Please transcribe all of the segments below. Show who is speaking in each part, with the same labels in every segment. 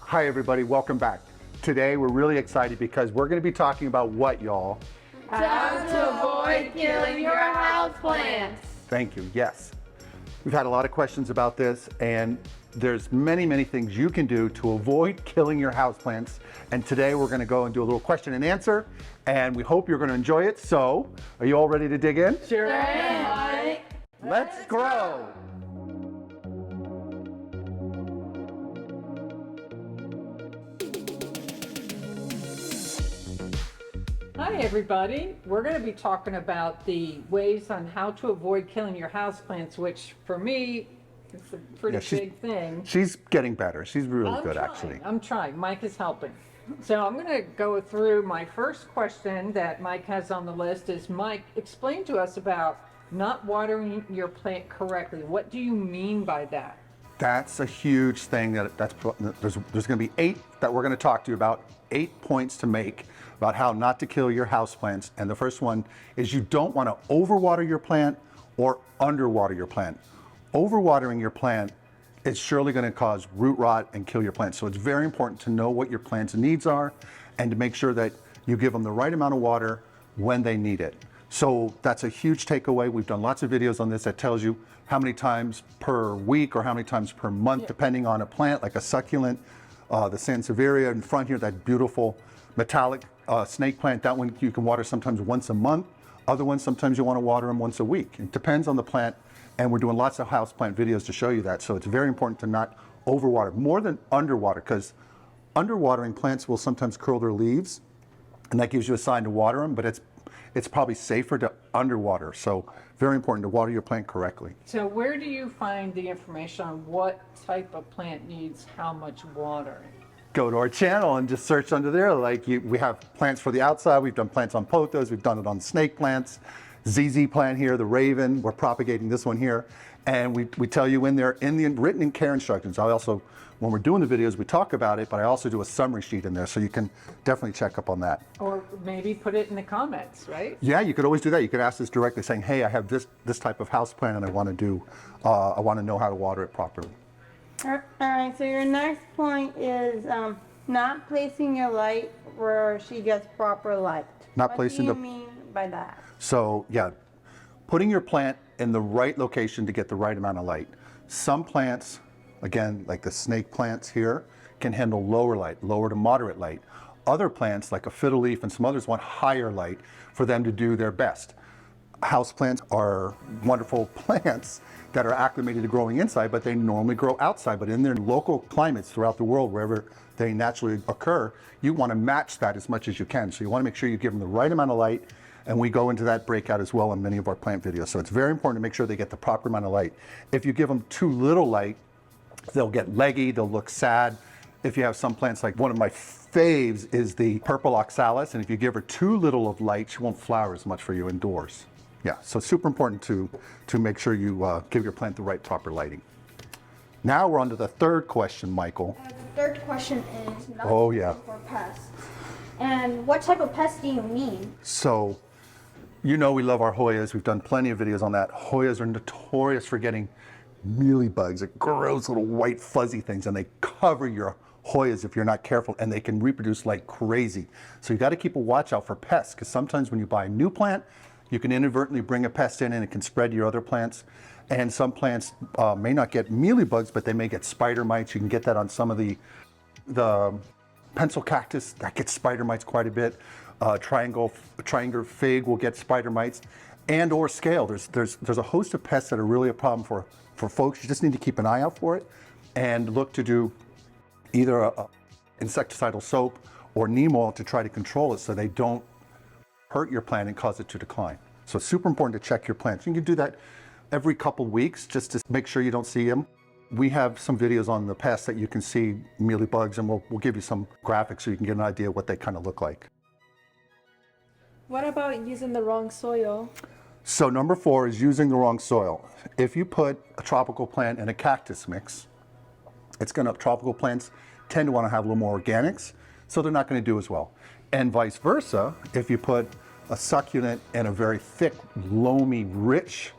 Speaker 1: Hi everybody, welcome back. Today we're really excited because we're going to be talking about what, y'all?
Speaker 2: How to avoid killing your houseplants.
Speaker 1: Thank you, yes. We've had a lot of questions about this, and there's many things you can do to avoid killing your houseplants. And today we're going to go and do a little question and answer, and we hope you're going to enjoy it. So, are you all ready to dig in?
Speaker 2: Sure am.
Speaker 1: Let's grow!
Speaker 3: Hi everybody. We're going to be talking about the ways on how to avoid killing your houseplants, which for me is a pretty big thing.
Speaker 1: She's getting better. She's really good, actually.
Speaker 3: I'm trying. Mike is helping. So I'm going to go through my first question that Mike has on the list is, Mike, explain to us about not watering your plant correctly. What do you mean by that?
Speaker 1: That's a huge thing. There's going to be 8 that we're going to talk to you about, 8 points to make about how not to kill your houseplants. And the first one is you don't want to overwater your plant or underwater your plant. Overwatering your plant is surely going to cause root rot and kill your plant. So it's very important to know what your plant's needs are and to make sure that you give them the right amount of water when they need it. So that's a huge takeaway. We've done lots of videos on this that tells you how many times per week or how many times per month, depending on a plant, like a succulent, the Sansevieria in front here, that beautiful metallic snake plant. That one you can water sometimes once a month. Other ones, sometimes you want to water them once a week. It depends on the plant, and we're doing lots of houseplant videos to show you that. So it's very important to not overwater, more than underwater, because underwatering plants will sometimes curl their leaves, and that gives you a sign to water them, but it's probably safer to underwater. So very important to water your plant correctly.
Speaker 3: So where do you find the information on what type of plant needs how much watering?
Speaker 1: Go to our channel and just search under there. We have plants for the outside. We've done plants on pothos. We've done it on snake plants. ZZ plant here, the raven. We're propagating this one here. And we tell you in there, in the written care instructions. I also, when we're doing the videos, we talk about it, but I also do a summary sheet in there, so you can definitely check up on that.
Speaker 3: Or maybe put it in the comments, right?
Speaker 1: Yeah, you could always do that. You could ask us directly saying, hey, I have this type of house plant and I want to know how to water it properly.
Speaker 2: All right, so your next point is not placing your light where she gets proper light.
Speaker 1: Not
Speaker 2: what
Speaker 1: placing
Speaker 2: do you
Speaker 1: the-
Speaker 2: mean by that?
Speaker 1: So yeah, putting your plant in the right location to get the right amount of light. Some plants, again, like the snake plants here, can handle lower light, lower to moderate light. Other plants, like a fiddle leaf and some others, want higher light for them to do their best. Houseplants are wonderful plants that are acclimated to growing inside, but they normally grow outside. But in their local climates throughout the world, wherever they naturally occur, you want to match that as much as you can. So you want to make sure you give them the right amount of light, and we go into that breakout as well in many of our plant videos. So it's very important to make sure they get the proper amount of light. If you give them too little light, they'll get leggy, they'll look sad. If you have some plants, like one of my faves is the purple oxalis, and if you give her too little of light, she won't flower as much for you indoors. Yeah, so it's super important to make sure you give your plant the right proper lighting. Now we're on to the third question, Michael.
Speaker 4: The third question is not for pests. And what type of pests do you mean?
Speaker 1: So, you know we love our Hoyas. We've done plenty of videos on that. Hoyas are notorious for getting mealybugs, like gross little white fuzzy things, and they cover your Hoyas if you're not careful, and they can reproduce like crazy. So you got to keep a watch out for pests, because sometimes when you buy a new plant, you can inadvertently bring a pest in and it can spread to your other plants. And some plants may not get mealybugs, but they may get spider mites. You can get that on some of the pencil cactus that gets spider mites quite a bit. Triangular fig will get spider mites, and or scale. There's a host of pests that are really a problem for folks. You just need to keep an eye out for it and look to do either a insecticidal soap or neem oil to try to control it so they don't hurt your plant and cause it to decline. So it's super important to check your plants. You can do that every couple weeks just to make sure you don't see them. We have some videos on the pests that you can see mealybugs, and we'll give you some graphics so you can get an idea of what they kind of look like.
Speaker 5: What about using the wrong soil?
Speaker 1: So number 4 is using the wrong soil. If you put a tropical plant in a cactus mix, tropical plants tend to want to have a little more organics, so they're not going to do as well. And vice versa, if you put a succulent in a very thick, loamy, rich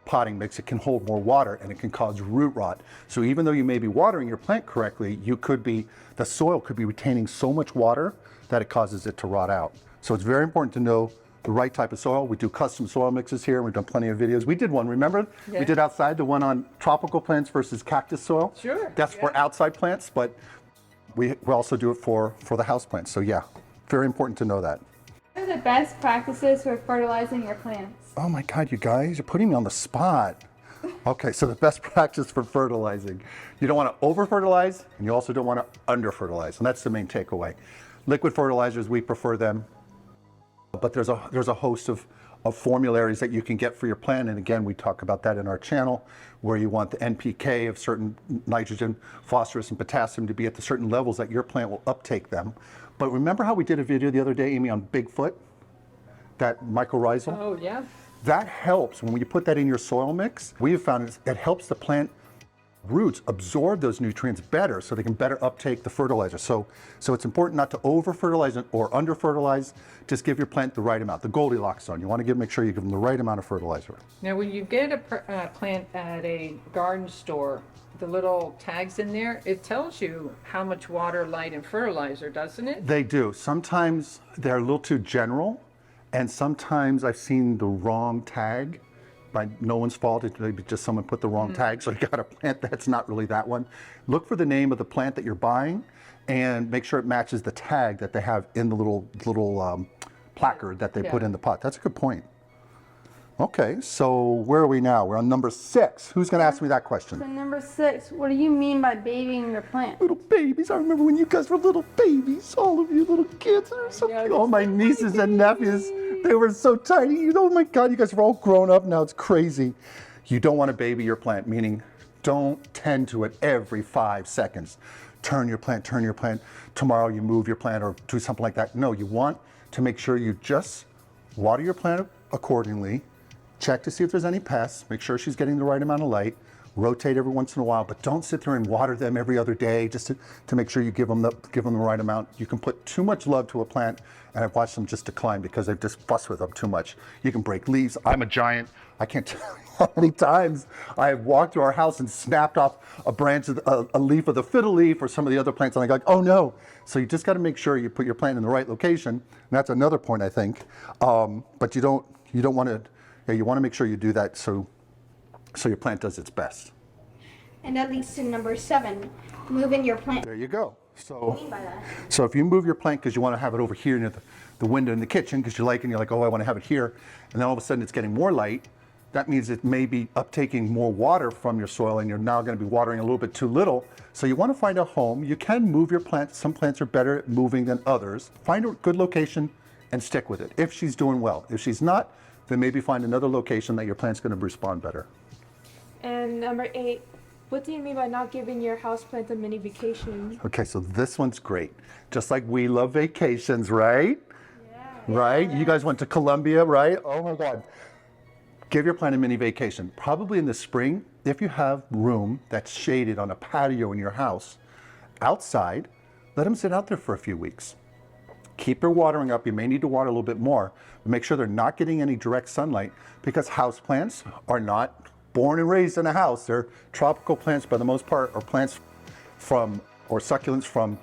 Speaker 1: potting mix, it can hold more water and it can cause root rot. So even though you may be watering your plant correctly, the soil could be retaining so much water that it causes it to rot out. So it's very important to know the right type of soil. We do custom soil mixes here. We've done plenty of videos. We did one, remember?
Speaker 3: Yeah.
Speaker 1: We did outside, the one on tropical plants versus cactus soil.
Speaker 3: Sure,
Speaker 1: That's for outside plants, but we also do it for the house plants. So yeah, very important to know that.
Speaker 5: What are the best practices for fertilizing your plants?
Speaker 1: Oh my God, you guys, you're putting me on the spot. Okay, so the best practice for fertilizing. You don't want to over fertilize and you also don't want to under fertilize. And that's the main takeaway. Liquid fertilizers, we prefer them, but there's a host of formularies that you can get for your plant. And again, we talk about that in our channel, where you want the NPK of certain nitrogen, phosphorus, and potassium to be at the certain levels that your plant will uptake them. But remember how we did a video the other day, Amy, on Bigfoot? That mycorrhizal?
Speaker 3: Oh, yeah.
Speaker 1: That helps when you put that in your soil mix. We have found it helps the plant roots absorb those nutrients better so they can better uptake the fertilizer. So it's important not to over fertilize or under fertilize. Just give your plant the right amount, the Goldilocks zone. You want to make sure you give them the right amount of fertilizer.
Speaker 3: Now, when you get a plant at a garden store, the little tags in there, it tells you how much water, light, and fertilizer, doesn't it?
Speaker 1: They do. Sometimes they're a little too general, and sometimes I've seen the wrong tag. By no one's fault, it's maybe just someone put the wrong tag, so you got a plant that's not really that one. Look for the name of the plant that you're buying and make sure it matches the tag that they have in the little placard that they put in the pot. That's a good point. Okay, so where are we now? We're on number 6. Who's going to ask me that question?
Speaker 2: So number 6, what do you mean by babying your plant?
Speaker 1: Little babies. I remember when you guys were little babies. All of you little kids. They were so cute. All my nieces and nephews. They were so tiny. Oh my God, you guys are all grown up now. It's crazy. You don't want to baby your plant, meaning don't tend to it every 5 seconds. Turn your plant. Tomorrow you move your plant or do something like that. No, you want to make sure you just water your plant accordingly. Check to see if there's any pests. Make sure she's getting the right amount of light. Rotate every once in a while, but don't sit there and water them every other day just to make sure you give them the right amount. You can put too much love to a plant, and I've watched them just decline because they've just fussed with them too much. You can break leaves. I'm a giant. I can't tell you how many times I have walked to our house and snapped off a branch of a leaf of the fiddle leaf or some of the other plants, and I go, oh no. So you just got to make sure you put your plant in the right location, and that's another point I think. But you don't want to. Yeah, you want to make sure you do that so your plant does its best.
Speaker 4: And that leads to number 7, moving your plant.
Speaker 1: There you go.
Speaker 4: What do you mean by that?
Speaker 1: So if you move your plant because you want to have it over here near the window in the kitchen because you like it and you're like, oh, I want to have it here, and then all of a sudden it's getting more light, that means it may be uptaking more water from your soil and you're now going to be watering a little bit too little. So you want to find a home. You can move your plant. Some plants are better at moving than others. Find a good location and stick with it if she's doing well. If she's not, then maybe find another location that your plant's going to respond better.
Speaker 5: And number 8, what do you mean by not giving your houseplant a mini vacation?
Speaker 1: Okay, so this one's great. Just like we love vacations, right? Yeah. Right? You guys went to Colombia, right? Oh my God. Give your plant a mini vacation. Probably in the spring, if you have room that's shaded on a patio in your house, outside, let them sit out there for a few weeks. Keep your watering up. You may need to water a little bit more, but make sure they're not getting any direct sunlight because houseplants are not born and raised in a house. They're tropical plants by the most part, or plants or succulents from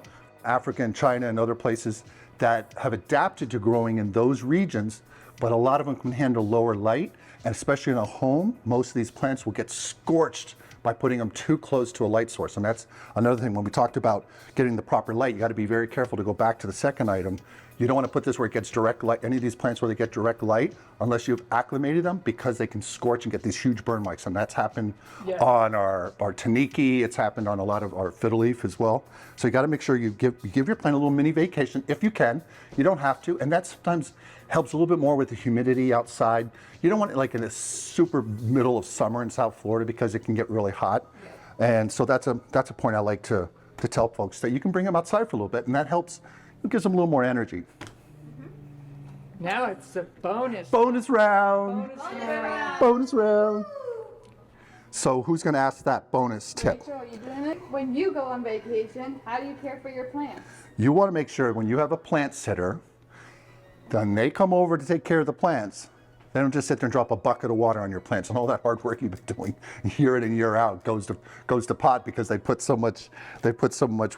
Speaker 1: Africa and China and other places that have adapted to growing in those regions, but a lot of them can handle lower light, and especially in a home, most of these plants will get scorched by putting them too close to a light source. And that's another thing. When we talked about getting the proper light, you got to be very careful to go back to the second item. You don't want to put this where it gets direct light, any of these plants where they get direct light, unless you've acclimated them, because they can scorch and get these huge burn marks. And that's happened on our taniki. It's happened on a lot of our fiddle leaf as well. So you got to make sure you give your plant a little mini vacation if you can. You don't have to. And that sometimes helps a little bit more with the humidity outside. You don't want it like in the super middle of summer in South Florida because it can get really hot. And so that's a point I like to tell folks, that you can bring them outside for a little bit, and that helps. It gives them a little more energy.
Speaker 3: Now it's a bonus.
Speaker 1: Bonus round. Bonus round. So who's going to ask that bonus tip?
Speaker 5: Rachel, are you doing it? When you go on vacation, how do you care for your plants?
Speaker 1: You want to make sure when you have a plant sitter, then they come over to take care of the plants, They don't just sit there and drop a bucket of water on your plants, and all that hard work you've been doing year in and year out goes to pot because they put so much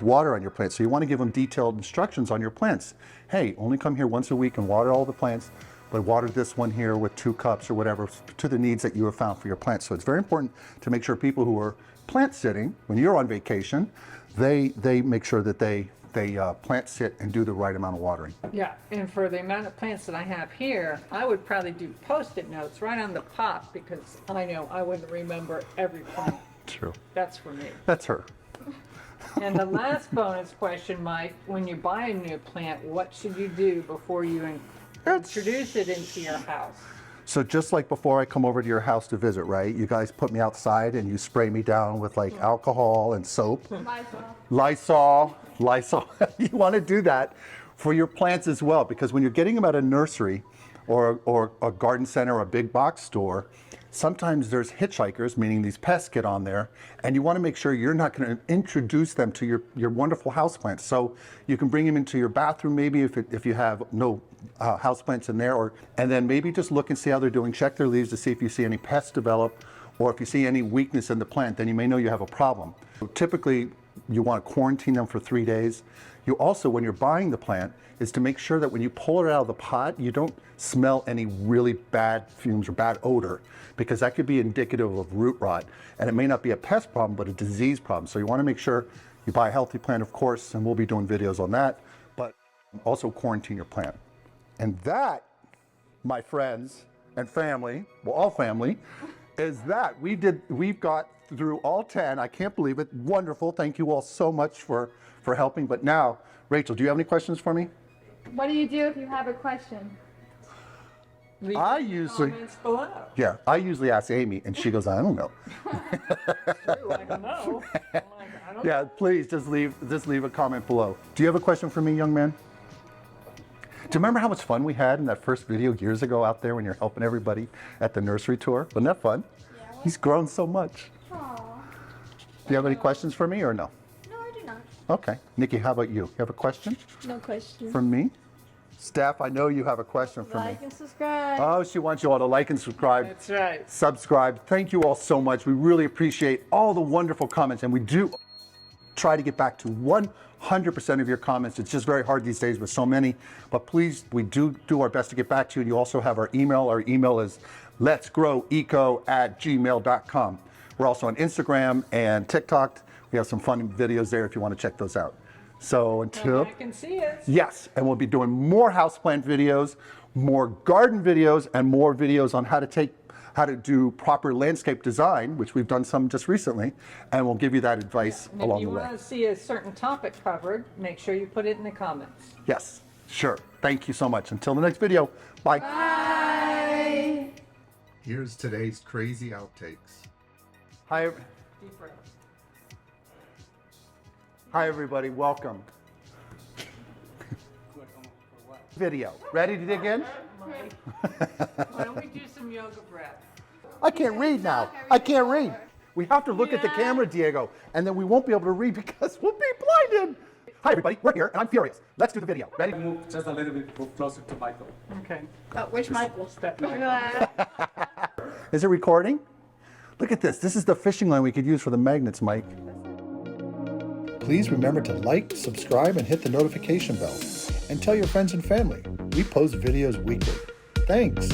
Speaker 1: water on your plants. So you want to give them detailed instructions on your plants. Hey, only come here once a week and water all the plants, but water this one here with 2 cups or whatever to the needs that you have found for your plants. So it's very important to make sure people who are plant sitting when you're on vacation, they make sure that they plant sit and do the right amount of watering.
Speaker 3: Yeah, and for the amount of plants that I have here, I would probably do Post-it notes right on the pot because I know I wouldn't remember every plant.
Speaker 1: True.
Speaker 3: That's for me.
Speaker 1: That's her.
Speaker 3: And the last bonus question, Mike, when you buy a new plant, what should you do before you introduce it into your house?
Speaker 1: So just like before I come over to your house to visit, right? You guys put me outside and you spray me down with like alcohol and soap. Lysol. You want to do that for your plants as well, because when you're getting them at a nursery or a garden center or a big box store, sometimes there's hitchhikers, meaning these pests get on there, and you want to make sure you're not going to introduce them to your wonderful houseplants. So you can bring them into your bathroom maybe if you have no houseplants in there, and then maybe just look and see how they're doing. Check their leaves to see if you see any pests develop, or if you see any weakness in the plant, then you may know you have a problem. So typically, you want to quarantine them for 3 days. You also, when you're buying the plant, is to make sure that when you pull it out of the pot, you don't smell any really bad fumes or bad odor, because that could be indicative of root rot. And it may not be a pest problem, but a disease problem. So you want to make sure you buy a healthy plant, of course, and we'll be doing videos on that, but also quarantine your plant. And that, my friends and family, well, all family, is that we've got through all 10. I can't believe it. Wonderful. Thank you all so much for helping. But now, Rachel, do you have any questions for me?
Speaker 5: What do you do if you have a question?
Speaker 3: Leave
Speaker 1: I
Speaker 3: it in the
Speaker 1: usually-
Speaker 3: comments below.
Speaker 1: Yeah, I usually ask Amy, and she goes, I don't know.
Speaker 3: True, I don't know. I'm like, I don't
Speaker 1: Yeah, please just leave a comment below. Do you have a question for me, young man? Do you remember how much fun we had in that first video years ago out there when you're helping everybody at the nursery tour? Wasn't that fun?
Speaker 4: Yeah,
Speaker 1: He's grown so much.
Speaker 4: Aw.
Speaker 1: Do you have any questions for me or no?
Speaker 4: No, I do not.
Speaker 1: Okay. Nikki, how about you? You have a question
Speaker 5: No question.
Speaker 1: from me? Steph, I know you have a question for me.
Speaker 2: Like and subscribe.
Speaker 1: Oh, she wants you all to like and subscribe.
Speaker 3: That's right.
Speaker 1: Subscribe. Thank you all so much. We really appreciate all the wonderful comments, and we do try to get back to 100% of your comments. It's just very hard these days with so many, but please, we do our best to get back to you. And you also have our email. Our email is letsgroweco@gmail.com. We're also on Instagram and TikTok. We have some fun videos there if you want to check those out. So until...
Speaker 3: I can see it.
Speaker 1: Yes, and we'll be doing more houseplant videos, more garden videos, and more videos on how to do proper landscape design, which we've done some just recently, and we'll give you that advice
Speaker 3: And
Speaker 1: along
Speaker 3: if you
Speaker 1: the way.
Speaker 3: want to see a certain topic covered, make sure you put it in the comments.
Speaker 1: Yes, sure. Thank you so much. Until the next video, bye.
Speaker 2: Bye.
Speaker 1: Here's today's crazy outtakes. Hi,
Speaker 3: Deep breath.
Speaker 1: hi everybody, welcome. Video. Ready to dig in?
Speaker 3: Mike, why don't we do some yoga breath?
Speaker 1: I can't read now. I can't read. We have to look at the camera, Diego, and then we won't be able to read because we'll be blinded. Hi everybody, we're here and I'm furious. Let's do the video. Ready?
Speaker 6: Move just a little bit closer to Michael.
Speaker 3: Okay.
Speaker 2: Which Michael?
Speaker 3: Step back.
Speaker 1: Is it recording? Look at this. This is the fishing line we could use for the magnets, Mike. Please remember to like, subscribe, and hit the notification bell. And tell your friends and family. We post videos weekly. Thanks.